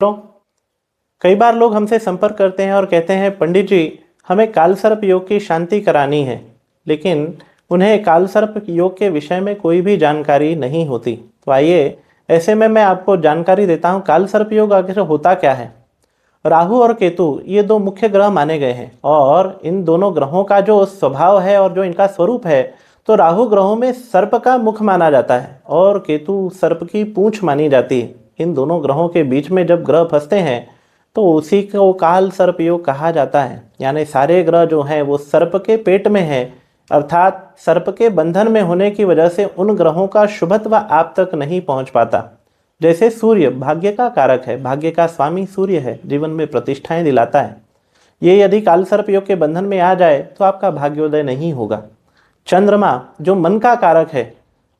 तो कई बार लोग हमसे संपर्क करते हैं और कहते हैं पंडित जी हमें कालसर्प योग की शांति करानी है, लेकिन उन्हें कालसर्प योग के विषय में कोई भी जानकारी नहीं होती। तो आइए ऐसे में मैं आपको जानकारी देता हूँ कालसर्प योग आखिर होता क्या है। राहु और केतु ये दो मुख्य ग्रह माने गए हैं और इन दोनों ग्रहों का जो स्वभाव है और जो इनका स्वरूप है, तो राहु ग्रहों में सर्प का मुख माना जाता है और केतु सर्प की पूंछ मानी जाती है। इन दोनों ग्रहों के बीच में जब ग्रह फंसते हैं तो उसी को काल सर्प योग कहा जाता है। यानी सारे ग्रह जो हैं वो सर्प के पेट में है, अर्थात सर्प के बंधन में होने की वजह से उन ग्रहों का शुभत्व आप तक नहीं पहुंच पाता। जैसे सूर्य भाग्य का कारक है, भाग्य का स्वामी सूर्य है, जीवन में प्रतिष्ठाएं दिलाता है। ये यदि कालसर्प योग के बंधन में आ जाए तो आपका भाग्योदय नहीं होगा। चंद्रमा जो मन का कारक है,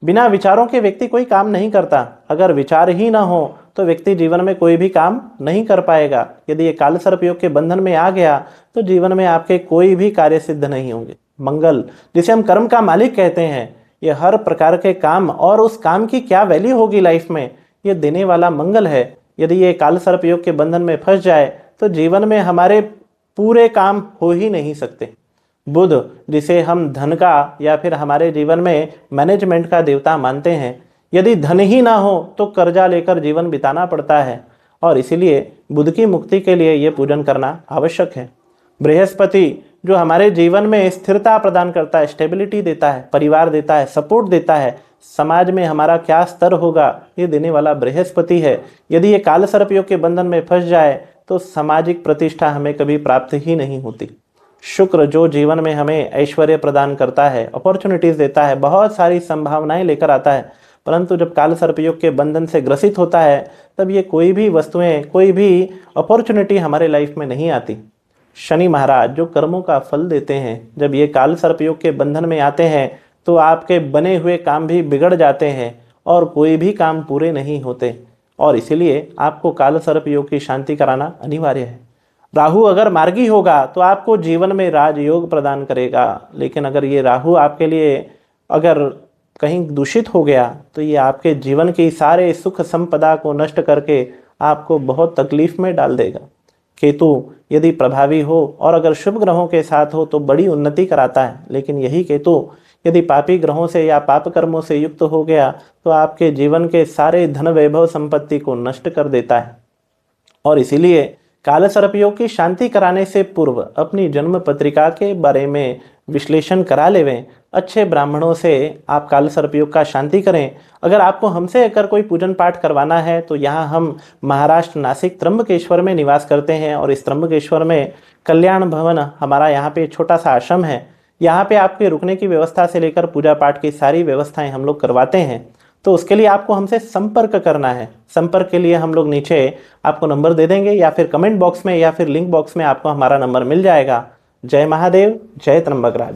बिना विचारों के व्यक्ति कोई काम नहीं करता। अगर विचार ही ना हो तो व्यक्ति जीवन में कोई भी काम नहीं कर पाएगा। यदि ये कालसर्प योग के बंधन में आ गया तो जीवन में आपके कोई भी कार्य सिद्ध नहीं होंगे। मंगल जिसे हम कर्म का मालिक कहते हैं, ये हर प्रकार के काम और उस काम की क्या वैल्यू होगी लाइफ में, ये देने वाला मंगल है। यदि ये कालसर्प योग के बंधन में फंस जाए तो जीवन में हमारे पूरे काम हो ही नहीं सकते। बुध जिसे हम धन का या फिर हमारे जीवन में मैनेजमेंट का देवता मानते हैं, यदि धन ही ना हो तो कर्जा लेकर जीवन बिताना पड़ता है और इसीलिए बुध की मुक्ति के लिए ये पूजन करना आवश्यक है। बृहस्पति जो हमारे जीवन में स्थिरता प्रदान करता है, स्टेबिलिटी देता है, परिवार देता है, सपोर्ट देता है, समाज में हमारा क्या स्तर होगा ये देने वाला बृहस्पति है। यदि ये कालसर्प योग के बंधन में फंस जाए तो सामाजिक प्रतिष्ठा हमें कभी प्राप्त ही नहीं होती। शुक्र जो जीवन में हमें ऐश्वर्य प्रदान करता है, अपॉर्चुनिटीज देता है, बहुत सारी संभावनाएं लेकर आता है, परंतु जब कालसर्प योग के बंधन से ग्रसित होता है तब ये कोई भी वस्तुएं, कोई भी अपॉर्चुनिटी हमारे लाइफ में नहीं आती। शनि महाराज जो कर्मों का फल देते हैं, जब ये कालसर्प योग के बंधन में आते हैं तो आपके बने हुए काम भी बिगड़ जाते हैं और कोई भी काम पूरे नहीं होते और इसीलिए आपको कालसर्प योग की शांति कराना अनिवार्य है। राहु अगर मार्गी होगा तो आपको जीवन में राजयोग प्रदान करेगा, लेकिन अगर ये राहु आपके लिए अगर कहीं दूषित हो गया तो ये आपके जीवन की सारे सुख संपदा को नष्ट करके आपको बहुत तकलीफ में डाल देगा। केतु यदि प्रभावी हो और अगर शुभ ग्रहों के साथ हो तो बड़ी उन्नति कराता है, लेकिन यही केतु यदि पापी ग्रहों से या पाप कर्मों से युक्त हो गया तो आपके जीवन के सारे धन वैभव संपत्ति को नष्ट कर देता है। और इसीलिए कालसर्प योग की शांति कराने से पूर्व अपनी जन्म पत्रिका के बारे में विश्लेषण करा लेवें। अच्छे ब्राह्मणों से आप कालसर्प योग का शांति करें। अगर आपको हमसे अगर कोई पूजन पाठ करवाना है तो यहाँ हम महाराष्ट्र नासिक त्र्यंबकेश्वर में निवास करते हैं और इस त्र्यंबकेश्वर में कल्याण भवन हमारा यहाँ पे छोटा सा आश्रम है। यहाँ पे आपके रुकने की व्यवस्था से लेकर पूजा पाठ की सारी व्यवस्थाएं हम लोग करवाते हैं। तो उसके लिए आपको हमसे संपर्क करना है। संपर्क के लिए हम लोग नीचे आपको नंबर दे देंगे या फिर कमेंट बॉक्स में या फिर लिंक बॉक्स में आपको हमारा नंबर मिल जाएगा। जय महादेव, जय त्र्यंबकराज।